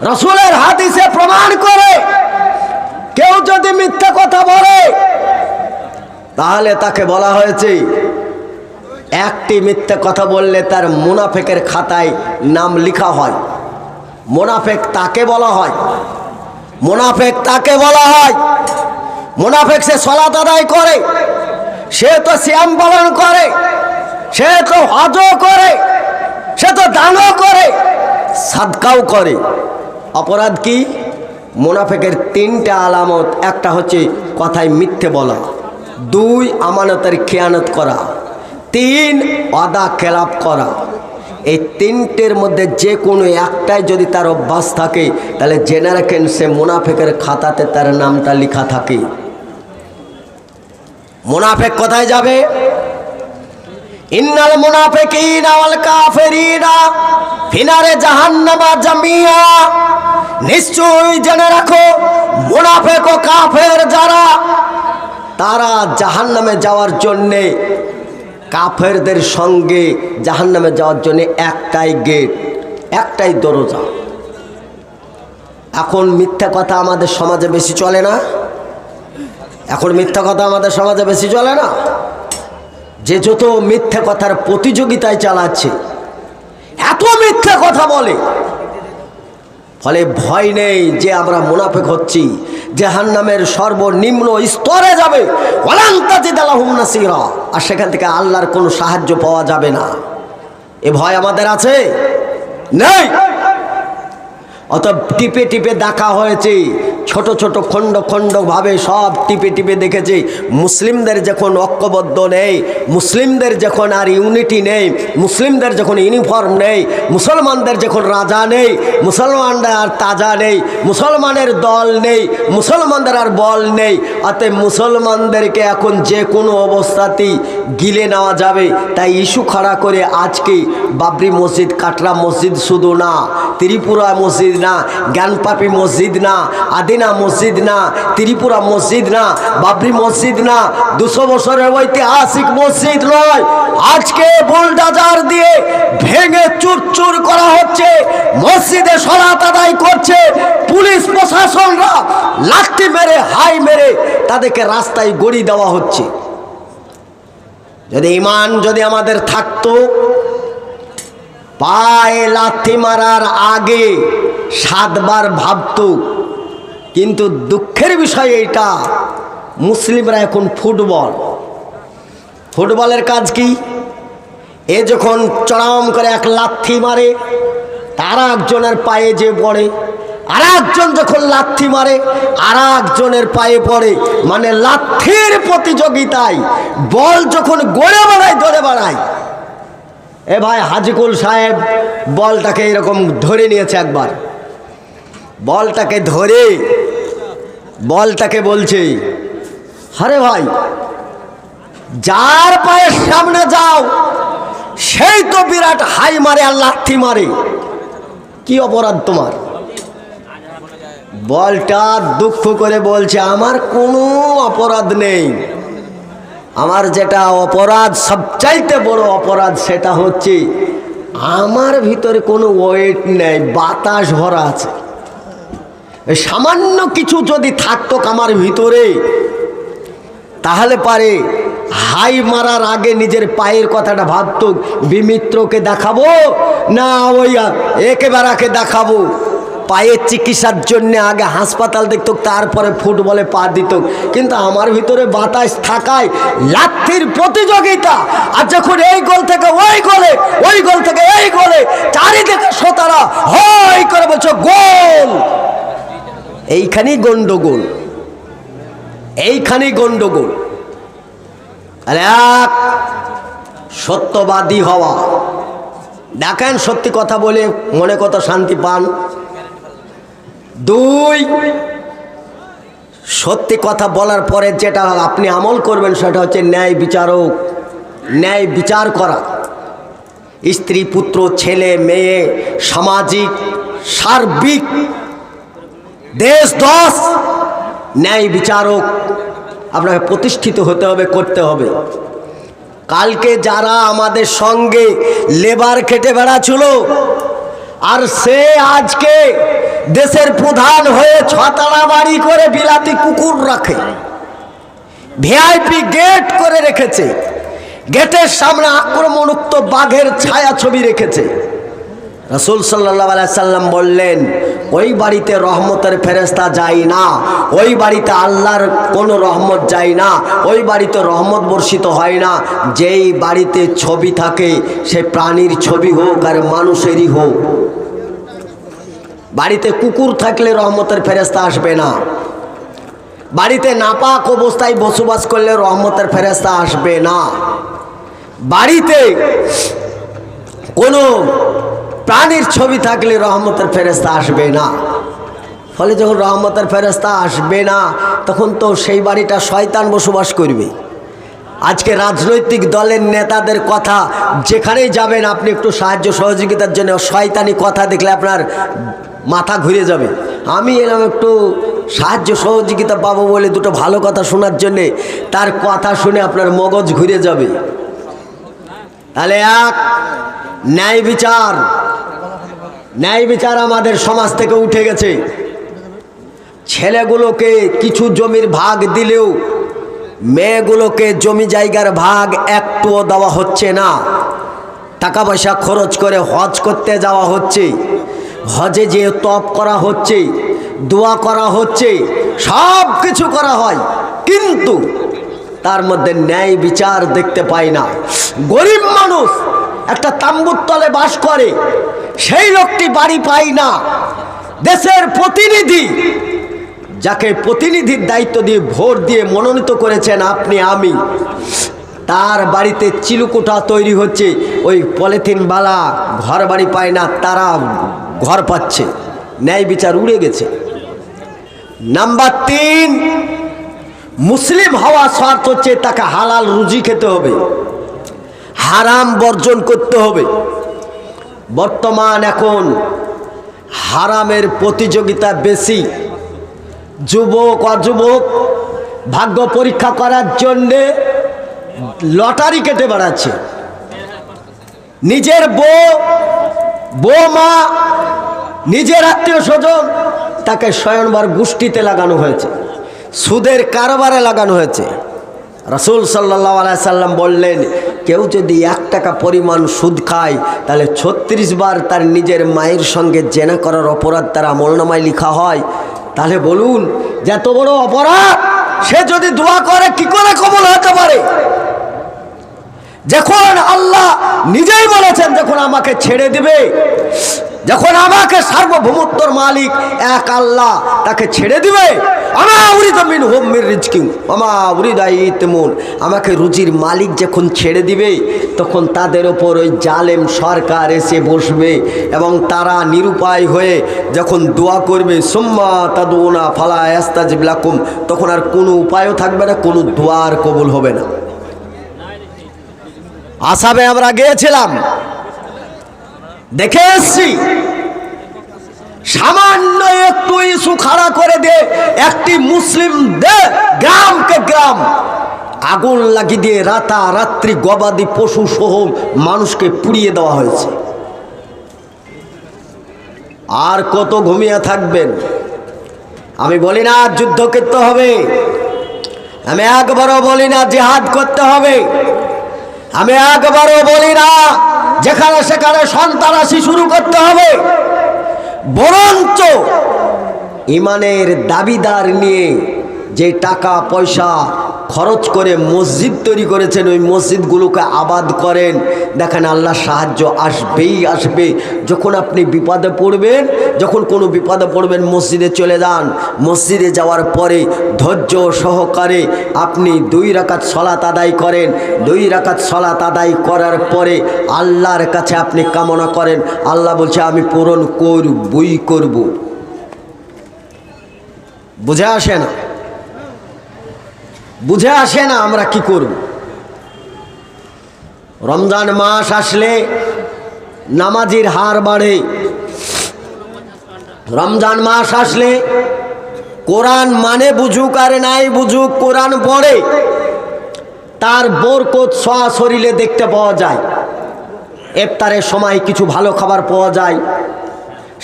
রাসূলের হাদিসে প্রমাণ করে কেউ যদি মিথ্যা কথা বলে তাহলে তাকে বলা হয়েছে একটি মিথ্যা কথা বললে তার মুনাফিকের খাতায় নাম লেখা হয়। মুনাফিক তাকে বলা হয়, মুনাফিক তাকে বলা হয়। মুনাফিক সে সালাত আদায় করে, সে তো সিয়াম পালন করে, সে তো হজও করে, সে তো দানও করে, সাদকাও করে। অপরাধ কি? মুনাফিকের তিনটা আলামত। একটা হচ্ছে কথায় মিথ্যে বলা, দুই আমানতের খেয়ানত করা, তিন ওয়াদা খেলাপ করা। এই তিনটের মধ্যে যে কোনো একটাই যদি তার অভ্যাস থাকে তাহলে জেনে রাখেন সে মুনাফিকের খাতাতে তার নামটা লেখা থাকে। মুনাফিক কোথায় যাবে? ইন্নাল মুনাফিকিনা ওয়াল কাফিরিনা ফি নারে জাহান্নামা জামিয়া। নিশ্চয়ই জেনে রাখো মুনাফিক ও কাফের যারা, তারা জাহান্নামে যাওয়ার জন্যে, কাফেরদের সঙ্গে জাহান্নামে যাওয়ার জন্য একটাই গেট, একটাই দরজা। এখন মিথ্যা কথা আমাদের সমাজে বেশি চলে না? এখন মিথ্যা কথা আমাদের সমাজে বেশি চলে না? যে যত মিথ্যা কথার প্রতিযোগিতায় চালাচ্ছে, এত মিথ্যা কথা বলে, ফলে ভয় নেই যে আমরা মুনাফিক হচ্ছি, জাহান্নামের সর্বনিম্ন স্তরে যাবে, ওয়ালান তাজিদ লাহুম নাসীরা, আর সেখান থেকে আল্লাহর কোনো সাহায্য পাওয়া যাবে না। এ ভয় আমাদের আছে? নেই। অত টিপে টিপে দেখা হয়েছে, ছোট ছোট খণ্ড খণ্ড ভাবে সব টিপে টিপে দেখেছি। মুসলিমদের যখন ঐক্যবদ্ধ নেই, মুসলিমদের যখন আর ইউনিটি নেই, মুসলিমদের যখন ইউনিফর্ম নেই, মুসলমানদের যখন রাজা নেই, মুসলমানরা আর তাজা নেই, মুসলমানের দল নেই, মুসলমানদের আর বল নেই, অতএব মুসলমানদেরকে এখন যে কোনো অবস্থাতেই গিলে নেওয়া যাবে। তাই ইস্যু খাড়া করে আজকে বাবরি মসজিদ, কাটরা মসজিদ শুধু না, ত্রিপুরা মসজিদ না, জ্ঞানপাপী মসজিদ না, আদিনা মসজিদ না, ত্রিপুরা মসজিদ না, বাবরি মসজিদ না, 200 বছরের ঐতিহাসিক মসজিদ নয়, আজকে বুলডোজার দিয়ে ভেঙে চুরচুর করা হচ্ছে। মসজিদে সালাত আদায় করছে, পুলিশ প্রশাসনরা লাঠি মেরে, হাই মেরে তাদেরকে রাস্তায় গড়ি দেওয়া হচ্ছে। যদি ঈমান যদি আমাদের থাকতো, পায়ে লাথি মারার আগে 7 বার ভাবত। কিন্তু দুঃখের বিষয় এটা, মুসলিমরা এখন ফুটবলের কাজ কি? এ যখন চড়াম করে এক লাথি মারে, তার একজনের পায়ে যে পড়ে, আর একজন যখন লাথি মারে আর একজনের পায়ে পড়ে, মানে লাথির প্রতিযোগিতায় বল যখন গড়ে বেড়ায়, ধরে বেড়ায়। এ ভাই হাজিকুল সাহেব বলটাকে এরকম ধরে নিয়েছে একবার, বলটাকে ধরে বলটাকে বলছে, আরে ভাই যার পায়ের সামনে যাও সেই তো বিরাট হাই মারে আর লাথি মারে, কি অপরাধ তোমার? বলটা দুঃখ করে বলছে, আমার কোনো অপরাধ নেই, আমার যেটা অপরাধ, সবচাইতে বড় অপরাধ, সেটা হচ্ছে আমার ভিতরে কোনো ওয়েট নেই, বাতাস ভরা আছে। সামান্য কিছু যদি থাকতো আমার ভিতরে, তাহলে পারে হাই মারার আগে নিজের পায়ের কথাটা ভাবতো, বিমিত্রকে দেখাবো না ওই একেবারাকে দেখাবো। পায়ের চিকিৎসার জন্য আগে হাসপাতাল দেখতো, তারপরে ফুটবলে পা দিত। কিন্তু আমার ভিতরে বাতাস থাকায় লাথির প্রতিযোগিতা, আর যখন এই গোল থেকে ওই গোলে, ওই গোল থেকে এই গোলে, চারিদিকে শ্রোতারা হয় করে বলছো গোল। এইখানেই গন্ডগোল, এইখানেই গন্ডগোল। এক সত্যবাদী হওয়া, দেখেন সত্যি কথা বলে মনে কত শান্তি পান। 2 সত্যি কথা বলার পরে যেটা আপনি আমল করবেন সেটা হচ্ছে ন্যায় বিচারক, ন্যায় বিচার করা। স্ত্রী পুত্র ছেলে মেয়ে, সামাজিক সার্বিক দেশ দশ ন্যায় বিচারক আপনাকে প্রতিষ্ঠিত হতে হবে, করতে হবে। কালকে যারা আমাদের সঙ্গে লেবার খেটে বেড়াচ্ছিল, আর সে আজকে দেশের প্রধান হয়ে 6 তলা বাড়ি করে বিলাতি কুকুর রাখে, ভিআইপি গেট করে রেখেছে, গেটের সামনে আক্রমণাত্মক বাঘের ছায়া ছবি রেখেছে। রাসূল সাল্লাল্লাহু আলাইহি সাল্লাম বললেন, ওই বাড়িতে রহমতের ফেরেশতা যায় না, ওই বাড়িতে আল্লাহর কোনো রহমত যায় না, ওই বাড়িতে রহমত বর্ষিত হয় না। যেই বাড়িতে ছবি থাকে, সে প্রাণীর ছবি হোক আর মানুষেরই হোক। বাড়িতে কুকুর থাকলে রহমতের ফেরেশতা আসবে না, বাড়িতে নাপাক অবস্থায় বসবাস করলে রহমতের ফেরেশতা আসবে না, বাড়িতে কোনো প্রাণীর ছবি থাকলে রহমতের ফেরেশতা আসবে না। ফলে যখন রহমতের ফেরেশতা আসবে না, তখন তো সেই বাড়িটা শয়তান বসবাস করবে। আজকে রাজনৈতিক দলের নেতাদের কথা যেখানেই যাবেন, আপনি একটু সাহায্য সহযোগিতার জন্য শয়তানি কথা দেখলে আপনার মাথা ঘুরে যাবে। আমি এলাম একটু সাহায্য সহযোগিতা পাবো বলে দুটো ভালো কথা শোনার জন্যে, তার কথা শুনে আপনার মগজ ঘুরে যাবে। তাহলে এক, ন্যায় বিচার আমাদের সমাজ থেকে উঠে গেছে। ছেলেগুলোকে কিছু জমির ভাগ দিলেও মেয়েগুলোকে জমি জায়গার ভাগ একটুও দেওয়া হচ্ছে না। টাকা পয়সা খরচ করে হজ করতে যাওয়া হচ্ছে, হজে যে তপ করা হচ্ছে, দোয়া করা হচ্ছে, সব কিছু করা হয়, কিন্তু তার মধ্যে ন্যায় বিচার দেখতে পাই না। গরিব মানুষ একটা তাম্বুর তলে বাস করে, সেই লোকটি বাড়ি পায় না। দেশের প্রতিনিধি, যাকে প্রতিনিধির দায়িত্ব দিয়ে ভোট দিয়ে মনোনীত করেছেন আপনি আমি, তার বাড়িতে চিলুকুটা তৈরি হচ্ছে, ওই পলিথিনওয়ালা ঘর বাড়ি পায় না, তারা ঘর পাচ্ছে। ন্যায় বিচার উড়ে গেছে। নাম্বার 3, মুসলিম হওয়া শর্ত হচ্ছে তাকে হালাল রুজি খেতে হবে, হারাম বর্জন করতে হবে। বর্তমান এখন হারামের প্রতিযোগিতা বেশি। যুবক অযুবক ভাগ্য পরীক্ষা করার জন্যে লটারি কেটে বেড়াচ্ছে। নিজের বৌমা, নিজের আত্মীয় স্বজন, তাকে স্বয়ংবর গোষ্ঠীতে লাগানো হয়েছে, সুদের কারবারে লাগানো হয়েছে। রাসূল সাল্লাল্লাহু আলাইহি সাল্লাম বললেন, কেউ যদি 1 টাকা পরিমাণ সুদ খায়, তাহলে 36 বার তার নিজের মায়ের সঙ্গে জেনা করার অপরাধ তার আমলনামায় লেখা হয়। তাহলে বলুন, যত বড় অপরাধ, সে যদি দোয়া করে কি করে কবুল হতে পারে? যখন আল্লাহ নিজেই বলেছেন, যখন আমাকে ছেড়ে দিবে, যখন আমাকে সার্বভৌমত্বর মালিক এক আল্লাহ তাকে ছেড়ে দিবে, আমাকে রুজির মালিক যখন ছেড়ে দিবে, তখন তাদের ওপর ওই জালেম সরকার এসে বসবে এবং তারা নিরুপায় হয়ে যখন দোয়া করবে, সুম্মা তাদউনা ফালা ইয়াস্তাজিব লাকুম, তখন আর কোনো উপায়ও থাকবে না, কোনো দোয়ার কবুল হবে না। আসামে আমরা গিয়েছিলাম, দেখে এসছি, সামান্য একটু ইস্যু খাড়া করে দিয়ে একটি মুসলিম গ্রামকে গ্রাম আগুন লাগিয়ে দিয়ে রাতারাত্রি গবাদি পশু সহ মানুষকে পুড়িয়ে দেওয়া হয়েছে। আর কত ঘুমিয়ে থাকবেন? আমি বলি না যুদ্ধ করতে হবে, আমি একবারও বলি না জিহাদ করতে হবে, আমি একবারও বলি না যেখানে সেখানে সন্ত্রাসী শুরু করতে হবে। বরঞ্চ ইমানের দাবিদার নিয়ে যে টাকা পয়সা খরচ করে মসজিদ তৈরি করেছেন, ওই মসজিদগুলোকে আবাদ করেন, দেখেন আল্লাহ সাহায্য আসবেই আসবে। যখন আপনি বিপদে পড়বেন, যখন কোনো বিপদে পড়বেন, মসজিদে চলে যান। মসজিদে যাওয়ার পরে ধৈর্য সহকারে আপনি 2 রাকাত সালাত আদায় করেন। 2 রাকাত সালাত আদায় করার পরে আল্লাহর কাছে আপনি কামনা করেন, আল্লাহ বলছে আমি পূরণ করবই করব। বুঝে আসে না? বুঝে আসে না আমরা কি করব? রমজান মাস আসলে নামাজির হার বাড়ে। রমজান মাস আসলে কোরআন মানে বুঝুক আর নাই বুঝুক, কোরআন পড়ে, তার বরকত শরীরে দেখতে পাওয়া যায়। ইফতারের সময় কিছু ভালো খাবার পাওয়া যায়,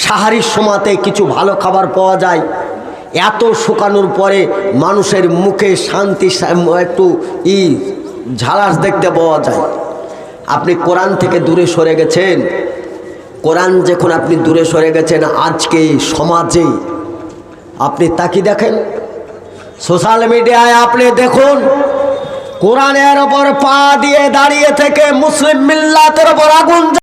সাহারির সময়তে কিছু ভালো খাবার পাওয়া যায়, এত শুকানোর পরে মানুষের মুখে শান্তি একটু ঝালাস দেখতে পাওয়া যায়। আপনি কোরআন থেকে দূরে সরে গেছেন। কোরআন যখন আপনি দূরে সরে গেছেন, আজকে সমাজে আপনি তাকিয়ে দেখেন, সোশ্যাল মিডিয়ায় আপনি দেখুন, কোরআনের ওপর পা দিয়ে দাঁড়িয়ে থেকে মুসলিম মিল্লাতের ওপর আগুন